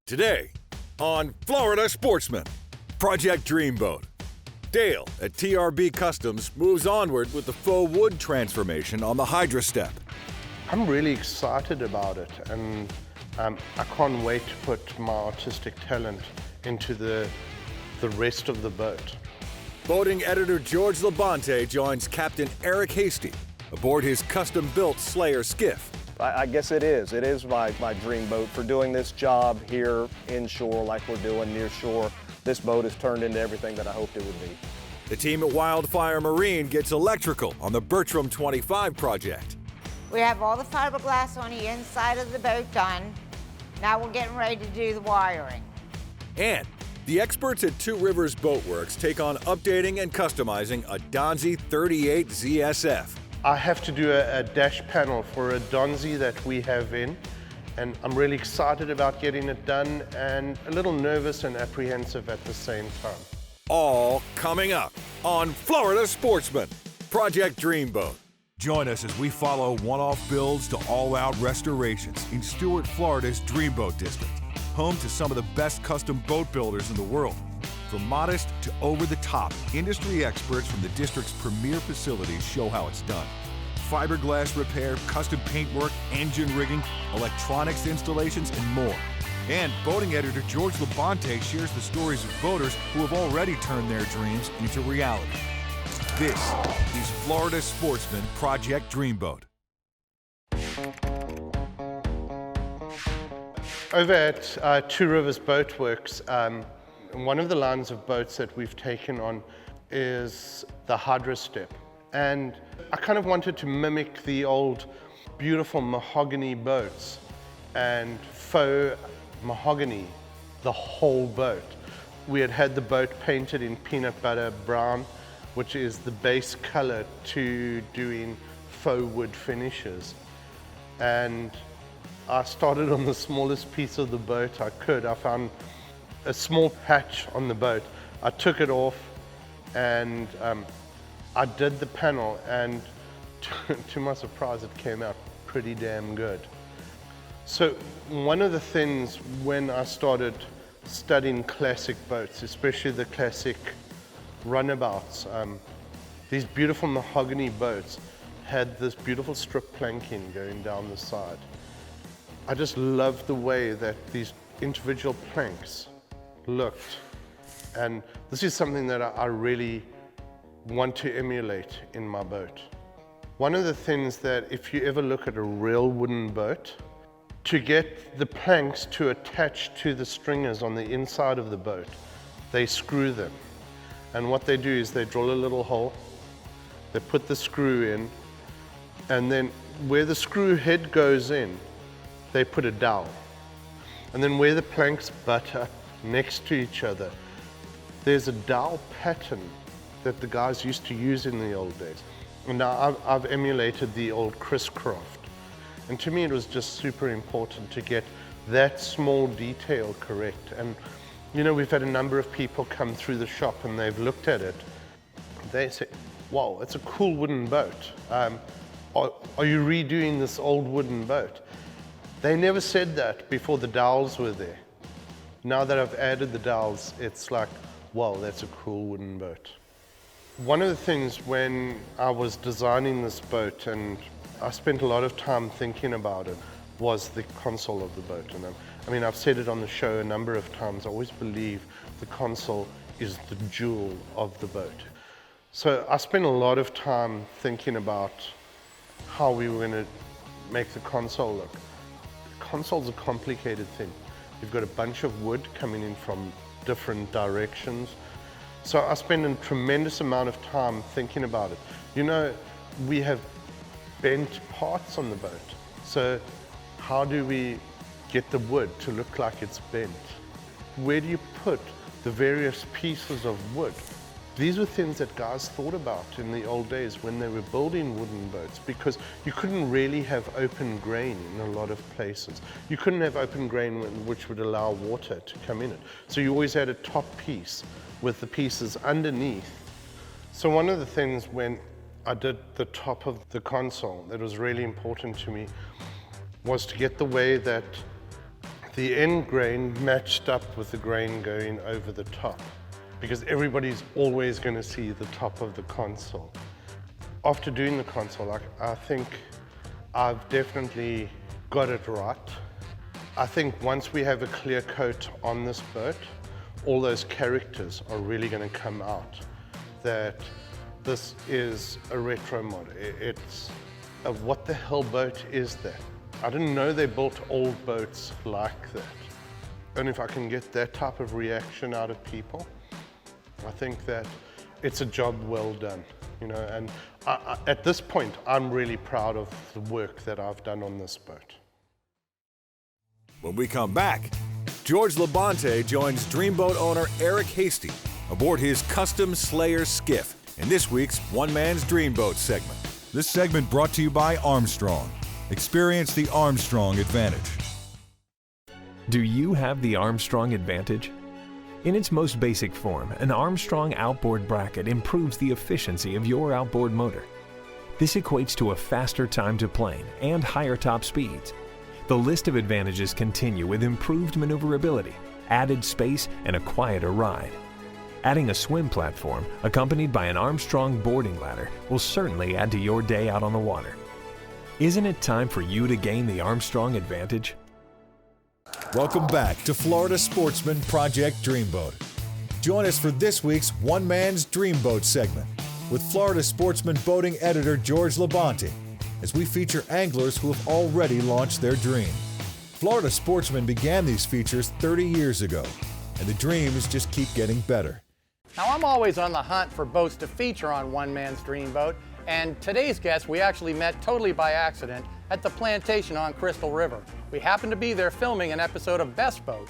Today on Florida Sportsman Project Dreamboat. Dale at TRB Customs moves onward with the faux wood transformation on the Hydra Step. I'm really excited about it, and I can't wait to put my artistic talent into the rest of the boat. Boating editor George Labonte joins Captain Eric Hasty aboard his custom-built Slayer skiff. I guess it is. It is my dream boat for doing this job here inshore like we're doing near shore. This boat has turned into everything that I hoped it would be. The team at Wildfire Marine gets electrical on the Bertram 25 project. We have all the fiberglass on the inside of the boat done. Now we're getting ready to do the wiring. And the experts at Two Rivers Boatworks take on updating and customizing a Donzi 38 ZSF. I have to do a dash panel for a Donzi that we have in, and I'm really excited about getting it done and a little nervous and apprehensive at the same time. All coming up on Florida Sportsman Project Dreamboat. Join us as we follow one-off builds to all-out restorations in Stuart, Florida's Dreamboat District, home to some of the best custom boat builders in the world. From modest to over-the-top, industry experts from the district's premier facilities show how it's done. Fiberglass repair, custom paintwork, engine rigging, electronics installations, and more. And boating editor George Labonte shares the stories of boaters who have already turned their dreams into reality. This is Florida Sportsman Project Dreamboat. Over at Two Rivers Boatworks, one of the lines of boats that we've taken on is the Hydra Step. And I kind of wanted to mimic the old beautiful mahogany boats and faux mahogany the whole boat. We had the boat painted in peanut butter brown, which is the base color to doing faux wood finishes. And I started on the smallest piece of the boat I could. I found a small patch on the boat. I took it off and I did the panel, and to my surprise it came out pretty damn good. So one of the things when I started studying classic boats, especially the classic runabouts, these beautiful mahogany boats had this beautiful strip planking going down the side. I just loved the way that these individual planks looked, and this is something that I really want to emulate in my boat. One of the things that if you ever look at a real wooden boat, to get the planks to attach to the stringers on the inside of the boat, they screw them. And what they do is they drill a little hole, they put the screw in, and then where the screw head goes in, they put a dowel. And then where the planks butt up next to each other, there's a dowel pattern that the guys used to use in the old days. And now I've emulated the old crisscross. And to me it was just super important to get that small detail correct. And you know, we've had a number of people come through the shop and they've looked at it. They say, wow, it's a cool wooden boat. Are you redoing this old wooden boat? They never said that before the dowels were there. Now that I've added the dowels, it's like, wow, that's a cool wooden boat. One of the things when I was designing this boat, and I spent a lot of time thinking about it, was the console of the boat. And I mean, I've said it on the show a number of times, I always believe the console is the jewel of the boat. So I spent a lot of time thinking about how we were going to make the console look. The console's a complicated thing. You've got a bunch of wood coming in from different directions. So I spend a tremendous amount of time thinking about it. You know, we have bent parts on the boat. So how do we get the wood to look like it's bent? Where do you put the various pieces of wood? These were things that guys thought about in the old days when they were building wooden boats, because you couldn't really have open grain in a lot of places. You couldn't have open grain which would allow water to come in it. So you always had a top piece with the pieces underneath. So one of the things when I did the top of the console that was really important to me was to get the way that the end grain matched up with the grain going over the top, because everybody's always going to see the top of the console. After doing the console, I think I've definitely got it right. I think once we have a clear coat on this boat, all those characters are really going to come out. That this is a retro mod. It's a what the hell boat is that? I didn't know they built old boats like that. And if I can get that type of reaction out of people, I think that it's a job well done, you know. And at this point, I'm really proud of the work that I've done on this boat. When we come back, George Labonte joins Dreamboat owner Eric Hasty aboard his custom Slayer skiff in this week's One Man's Dreamboat segment. This segment brought to you by Armstrong. Experience the Armstrong Advantage. Do you have the Armstrong Advantage? In its most basic form, an Armstrong outboard bracket improves the efficiency of your outboard motor. This equates to a faster time to plane and higher top speeds. The list of advantages continue with improved maneuverability, added space, and a quieter ride. Adding a swim platform accompanied by an Armstrong boarding ladder will certainly add to your day out on the water. Isn't it time for you to gain the Armstrong Advantage? Welcome back to Florida Sportsman Project Dreamboat. Join us for this week's One Man's Dreamboat segment with Florida Sportsman boating editor George Labonte, as we feature anglers who have already launched their dream. Florida Sportsman began these features 30 years ago, and the dreams just keep getting better. Now, I'm always on the hunt for boats to feature on One Man's Dreamboat, and today's guest we actually met totally by accident at the plantation on Crystal River. We happened to be there filming an episode of Best Boat.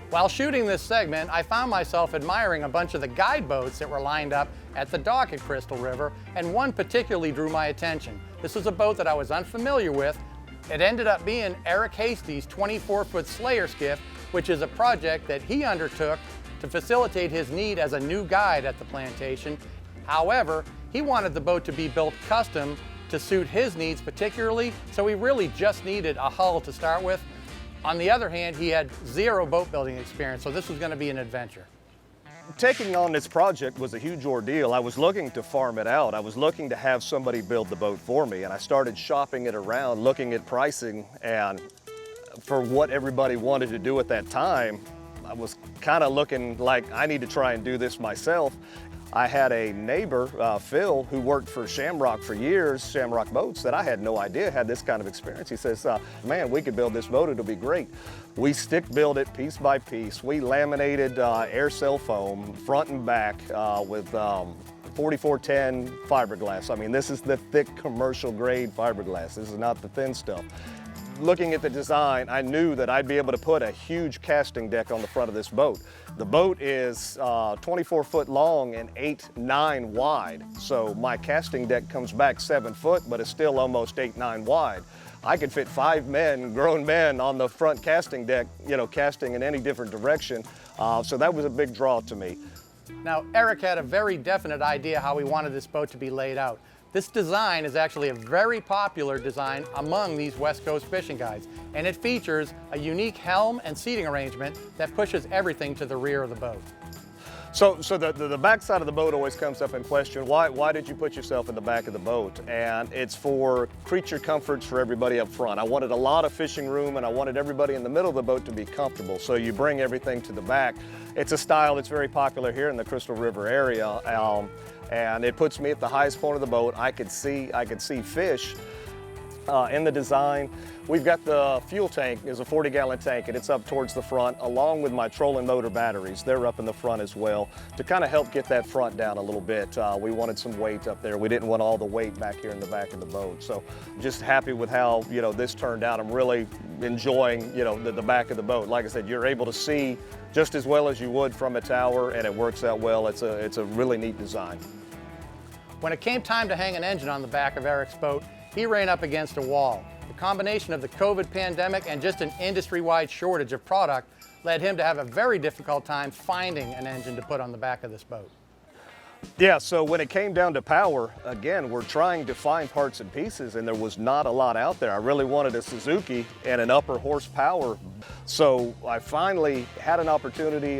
While shooting this segment, I found myself admiring a bunch of the guide boats that were lined up at the dock at Crystal River, and one particularly drew my attention. This was a boat that I was unfamiliar with. It ended up being Eric Hasty's 24-foot Slayer skiff, which is a project that he undertook to facilitate his need as a new guide at the plantation. However, he wanted the boat to be built custom to suit his needs particularly, so he really just needed a hull to start with. On the other hand, he had zero boat building experience, so this was going to be an adventure. Taking on this project was a huge ordeal. I was looking to farm it out. I was looking to have somebody build the boat for me, and I started shopping it around, looking at pricing, and for what everybody wanted to do at that time, I was kind of looking like I need to try and do this myself. I had a neighbor, Phil, who worked for Shamrock for years, Shamrock Boats, that I had no idea had this kind of experience. He says, man, we could build this boat, it'll be great. We stick built it piece by piece. We laminated air cell foam front and back with 4410 fiberglass. I mean, this is the thick commercial grade fiberglass. This is not the thin stuff. Looking at the design, I knew that I'd be able to put a huge casting deck on the front of this boat. The boat is 24 foot long and 8'9" wide. So my casting deck comes back 7 foot, but it's still almost 8'9" wide. I could fit 5 men, grown men, on the front casting deck, you know, casting in any different direction. So that was a big draw to me. Now, Eric had a very definite idea how he wanted this boat to be laid out. This design is actually a very popular design among these West Coast fishing guides, and it features a unique helm and seating arrangement that pushes everything to the rear of the boat. So the back side of the boat always comes up in question. Why did you put yourself in the back of the boat? And it's for creature comforts for everybody up front. I wanted a lot of fishing room, and I wanted everybody in the middle of the boat to be comfortable. So you bring everything to the back. It's a style that's very popular here in the Crystal River area. And it puts me at the highest point of the boat. I could see fish in the design. We've got the fuel tank is a 40-gallon tank, and it's up towards the front, along with my trolling motor batteries. They're up in the front as well to kind of help get that front down a little bit. We wanted some weight up there. We didn't want all the weight back here in the back of the boat. So just happy with how, you know, this turned out. I'm really enjoying, you know, the back of the boat. Like I said, you're able to see just as well as you would from a tower, and it works out well. It's a really neat design. When it came time to hang an engine on the back of Eric's boat, he ran up against a wall. The combination of the COVID pandemic and just an industry-wide shortage of product led him to have a very difficult time finding an engine to put on the back of this boat. Yeah, so when it came down to power, again, we're trying to find parts and pieces, and there was not a lot out there. I really wanted a Suzuki and an upper horsepower. So I finally had an opportunity.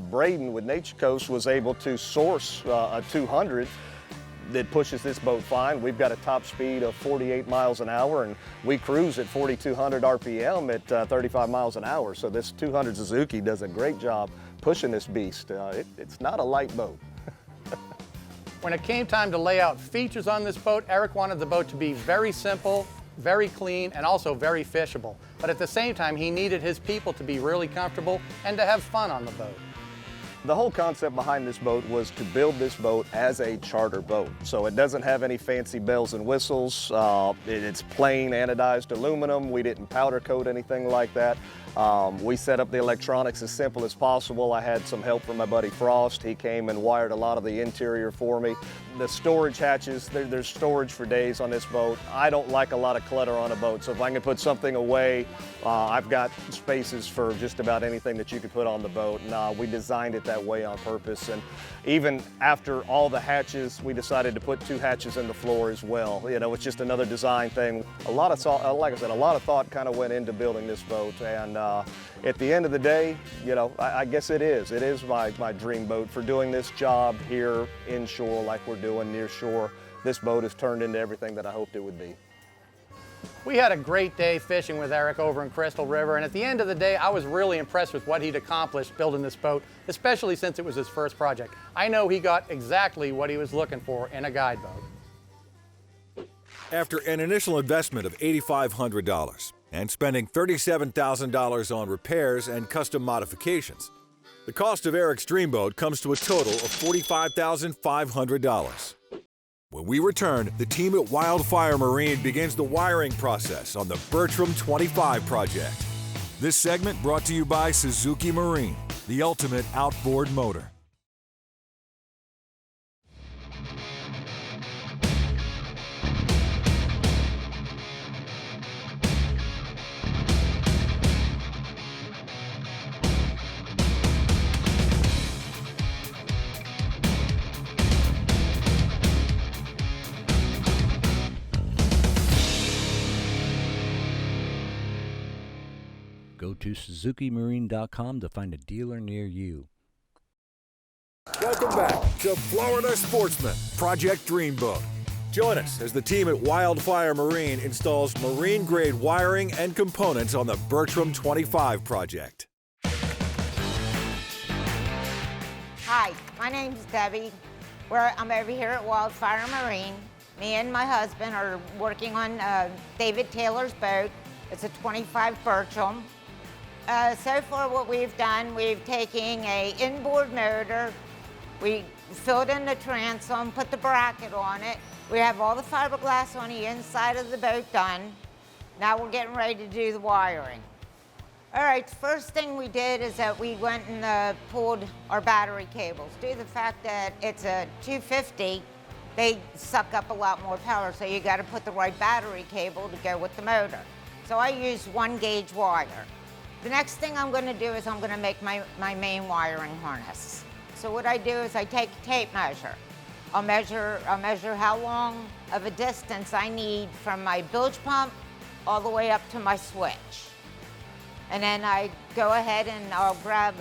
Braden with Nature Coast was able to source a 200 that pushes this boat fine. We've got a top speed of 48 miles an hour, and we cruise at 4,200 RPM at 35 miles an hour. So this 200 Suzuki does a great job pushing this beast. It's not a light boat. When it came time to lay out features on this boat, Eric wanted the boat to be very simple, very clean, and also very fishable. But at the same time, he needed his people to be really comfortable and to have fun on the boat. The whole concept behind this boat was to build this boat as a charter boat. So it doesn't have any fancy bells and whistles. It's plain anodized aluminum. We didn't powder coat anything like that. We set up the electronics as simple as possible. I had some help from my buddy Frost. He came and wired a lot of the interior for me. The storage hatches, there's storage for days on this boat. I don't like a lot of clutter on a boat, so if I can put something away, I've got spaces for just about anything that you could put on the boat. And we designed it that way on purpose. And even after all the hatches, we decided to put 2 hatches in the floor as well. You know, it's just another design thing. A lot of thought, like I said, a lot of thought kind of went into building this boat. And at the end of the day, you know, I guess it is my dream boat for doing this job here inshore like we're doing near shore. This boat has turned into everything that I hoped it would be. We had a great day fishing with Eric over in Crystal River, and at the end of the day, I was really impressed with what he'd accomplished building this boat, especially since it was his first project. I know he got exactly what he was looking for in a guide boat. After an initial investment of $8,500 and spending $37,000 on repairs and custom modifications, the cost of Eric's Dreamboat comes to a total of $45,500. When we return, the team at Wildfire Marine begins the wiring process on the Bertram 25 project. This segment brought to you by Suzuki Marine, the ultimate outboard motor. Go to SuzukiMarine.com to find a dealer near you. Welcome back to Florida Sportsman Project Dreamboat. Join us as the team at Wildfire Marine installs marine-grade wiring and components on the Bertram 25 project. Hi, my name's Debbie. I'm over here at Wildfire Marine. Me and my husband are working on David Taylor's boat. It's a 25 Bertram. So far what we've done, we've taken a inboard motor, we filled in the transom, put the bracket on it. We have all the fiberglass on the inside of the boat done. Now we're getting ready to do the wiring. All right, first thing we did is that we went and pulled our battery cables. Due to the fact that it's a 250, they suck up a lot more power, so you gotta put the right battery cable to go with the motor. So I use 1 gauge wire. The next thing I'm gonna do is I'm gonna make my main wiring harness. So what I do is I take a tape measure. I'll measure how long of a distance I need from my bilge pump all the way up to my switch. And then I go ahead and I'll grab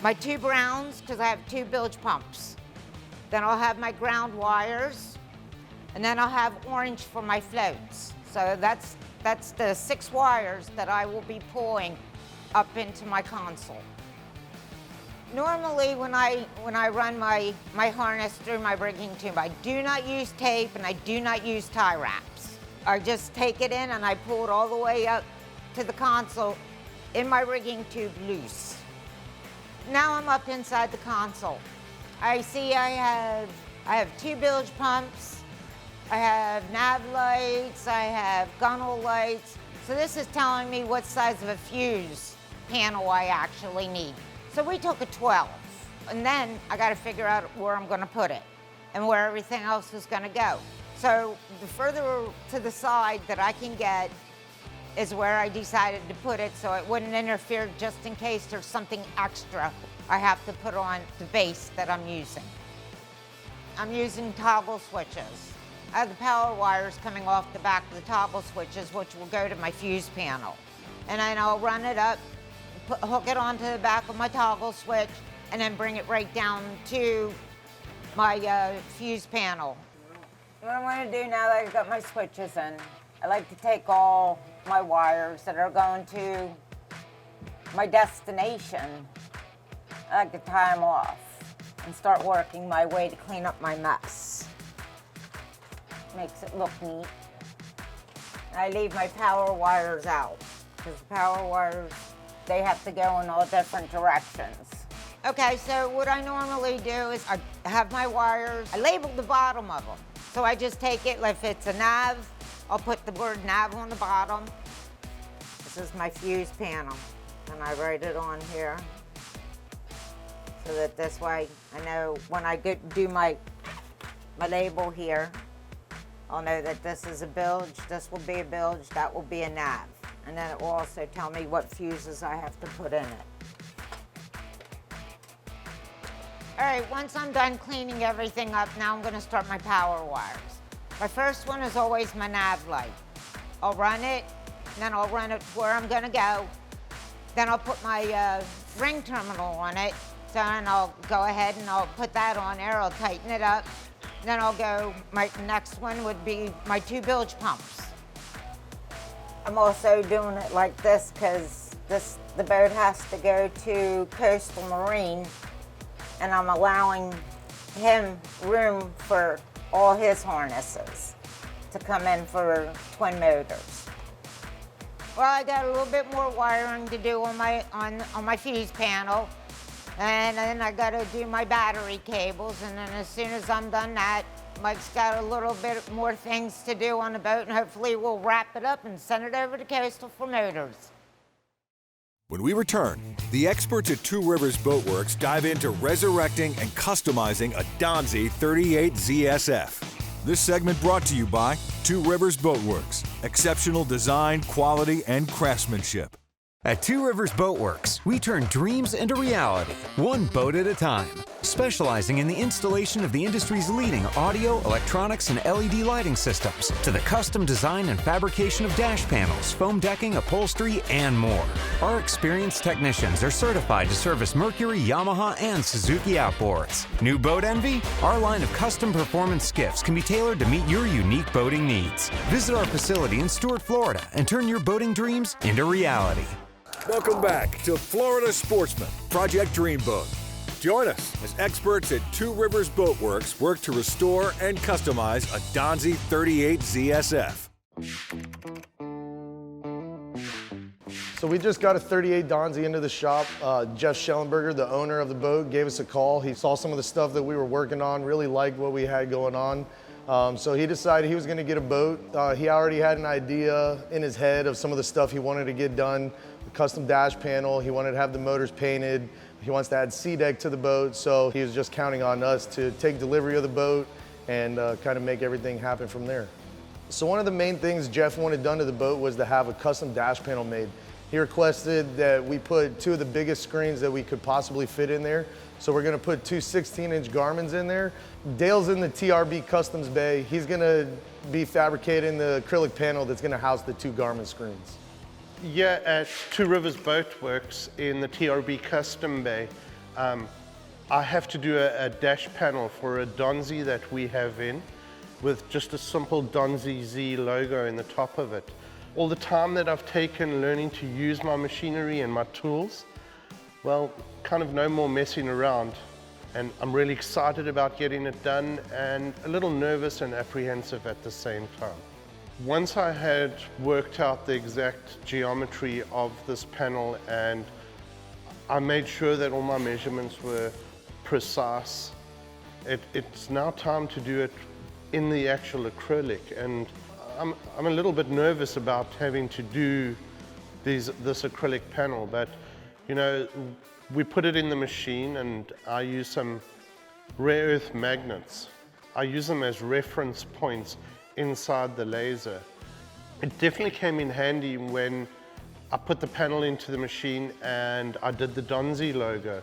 my 2 browns, because I have 2 bilge pumps. Then I'll have my ground wires, and then I'll have orange for my floats. So that's the 6 wires that I will be pulling up into my console. Normally when I run my harness through my rigging tube, I do not use tape and I do not use tie wraps. I just take it in and I pull it all the way up to the console in my rigging tube loose. Now I'm up inside the console. I see I have 2 bilge pumps, I have nav lights, I have gunnel lights. So this is telling me what size of a fuse panel I actually need. So we took a 12, and then I gotta figure out where I'm gonna put it and where everything else is gonna go. So the further to the side that I can get is where I decided to put it, so it wouldn't interfere just in case there's something extra I have to put on the base that I'm using. I'm using toggle switches. I have the power wires coming off the back of the toggle switches, which will go to my fuse panel. And then I'll run it up, hook it onto the back of my toggle switch, and then bring it right down to my fuse panel. What I'm going to do now that I've got my switches in, I like to take all my wires that are going to my destination, I like to tie them off and start working my way to clean up my mess. Makes it look neat. I leave my power wires out because the power wires, they have to go in all different directions. Okay, so what I normally do is I have my wires, I label the bottom of them. So I just take it, if it's a nav, I'll put the word nav on the bottom. This is my fuse panel, and I write it on here. So that this way I know when I do my label here, I'll know that this is a bilge, this will be a bilge, that will be a nav. And then it will also tell me what fuses I have to put in it. All right, once I'm done cleaning everything up, now I'm gonna start my power wires. My first one is always my nav light. I'll run it, then I'll run it to where I'm gonna go. Then I'll put my ring terminal on it. So then I'll go ahead and I'll put that on there, I'll tighten it up. Then I'll go, my next one would be my 2 bilge pumps. I'm also doing it like this because the boat has to go to Coastal Marine, and I'm allowing him room for all his harnesses to come in for twin motors. Well, I got a little bit more wiring to do on my fuse panel, and then I got to do my battery cables, and then as soon as I'm done that, Mike's got a little bit more things to do on the boat, and hopefully we'll wrap it up and send it over to Coastal for motors. When we return, the experts at Two Rivers Boat Works dive into resurrecting and customizing a Donzi 38 ZSF. This segment brought to you by Two Rivers Boat Works. Exceptional design, quality, and craftsmanship. At Two Rivers Boat Works, we turn dreams into reality, one boat at a time. Specializing in the installation of the industry's leading audio, electronics, and LED lighting systems, to the custom design and fabrication of dash panels, foam decking, upholstery, and more. Our experienced technicians are certified to service Mercury, Yamaha, and Suzuki outboards. New boat envy? Our line of custom performance skiffs can be tailored to meet your unique boating needs. Visit our facility in Stuart, Florida, and turn your boating dreams into reality. Welcome back to Florida Sportsman Project Dreamboat. Join us as experts at Two Rivers Boat Works work to restore and customize a Donzi 38 ZSF. So we just got a 38 Donzi into the shop. Jeff Schellenberger, the owner of the boat, gave us a call. He saw some of the stuff that we were working on, really liked what we had going on. So he decided he was going to get a boat. He already had an idea in his head of some of the stuff he wanted to get done. The custom dash panel, he wanted to have the motors painted. He wants to add sea deck to the boat, so he was just counting on us to take delivery of the boat and kind of make everything happen from there. So one of the main things Jeff wanted done to the boat was to have a custom dash panel made. He requested that we put 2 of the biggest screens that we could possibly fit in there. So we're gonna put 2 16-inch Garmins in there. Dale's in the TRB Customs Bay. He's gonna be fabricating the acrylic panel that's gonna house the 2 Garmin screens. Yeah, at Two Rivers Boat Works in the TRB Custom Bay, I have to do a dash panel for a Donzi that we have in with just a simple Donzi Z logo in the top of it. All the time that I've taken learning to use my machinery and my tools, well, kind of no more messing around. And I'm really excited about getting it done and a little nervous and apprehensive at the same time. Once I had worked out the exact geometry of this panel and I made sure that all my measurements were precise, it's now time to do it in the actual acrylic. And I'm a little bit nervous about having to do this acrylic panel, but you know, we put it in the machine and I use some rare earth magnets. I use them as reference points inside the laser. It definitely came in handy when I put the panel into the machine and I did the Donzi logo.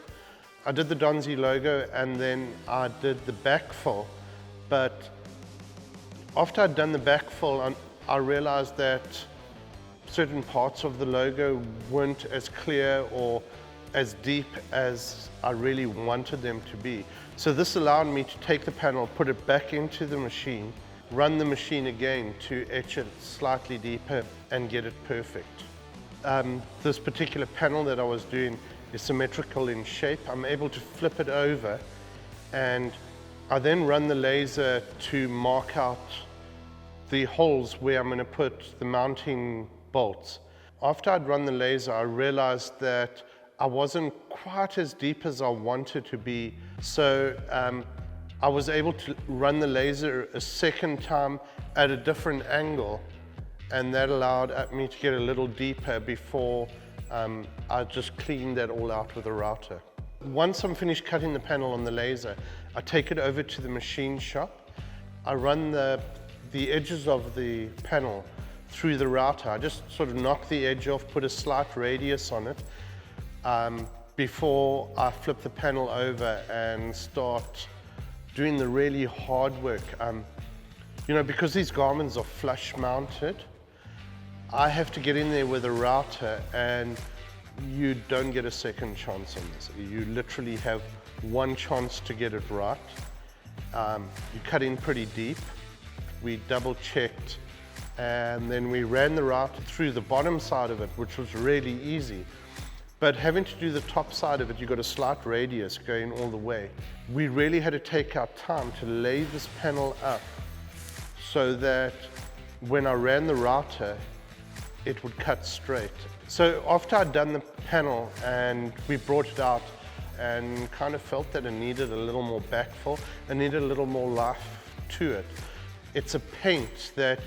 I did the Donzi logo and then I did the backfill But after I'd done the backfill, I realized that certain parts of the logo weren't as clear or as deep as I really wanted them to be. So this allowed me to take the panel, put it back into the machine, run the machine again to etch it slightly deeper and get it perfect. This particular panel that I was doing is symmetrical in shape. I'm able to flip it over, and I then run the laser to mark out the holes where I'm going to put the mounting bolts. After I'd run the laser, I realized that I wasn't quite as deep as I wanted to be, so I was able to run the laser a second time at a different angle, and that allowed me to get a little deeper before I just cleaned that all out with a router. Once I'm finished cutting the panel on the laser, I take it over to the machine shop. I run the edges of the panel through the router. I just sort of knock the edge off, put a slight radius on it before I flip the panel over and start doing the really hard work. You know, because these garments are flush mounted, I have to get in there with a router, and you don't get a second chance on this. You literally have one chance to get it right. You cut in pretty deep. We double checked, and then we ran the router through the bottom side of it, which was really easy. But having to do the top side of it, you got a slight radius going all the way. We really had to take our time to lay this panel up so that when I ran the router, it would cut straight. So after I'd done the panel and we brought it out and kind of felt that it needed a little more backfill, it needed a little more life to it. It's a paint that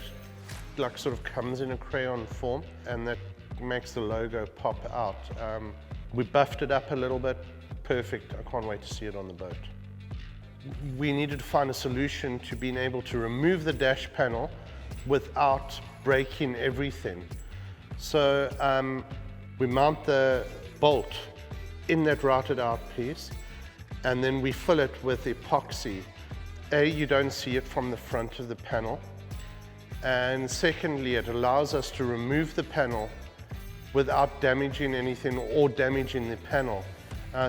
like sort of comes in a crayon form, and that makes the logo pop out. We buffed it up a little bit. Perfect. I can't wait to see it on the boat. We needed to find a solution to being able to remove the dash panel without breaking everything. So we mount the bolt in that routed out piece, and then we fill it with epoxy. You don't see it from the front of the panel, and secondly, it allows us to remove the panel without damaging anything or damaging the panel.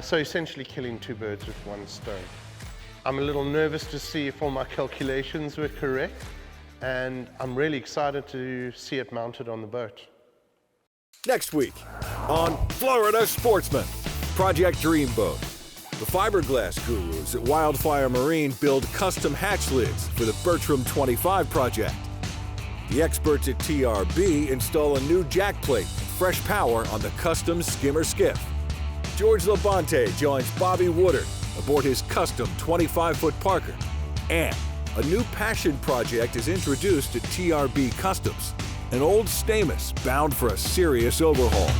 So essentially killing two birds with one stone. I'm a little nervous to see if all my calculations were correct, and I'm really excited to see it mounted on the boat. Next week on Florida Sportsman Project Dreamboat. The fiberglass gurus at Wildfire Marine build custom hatch lids for the Bertram 25 project. The experts at TRB install a new jack plate and fresh power on the custom skimmer skiff. George Labonte joins Bobby Woodard aboard his custom 25-foot Parker. And a new passion project is introduced at TRB Customs, an old Stamus bound for a serious overhaul.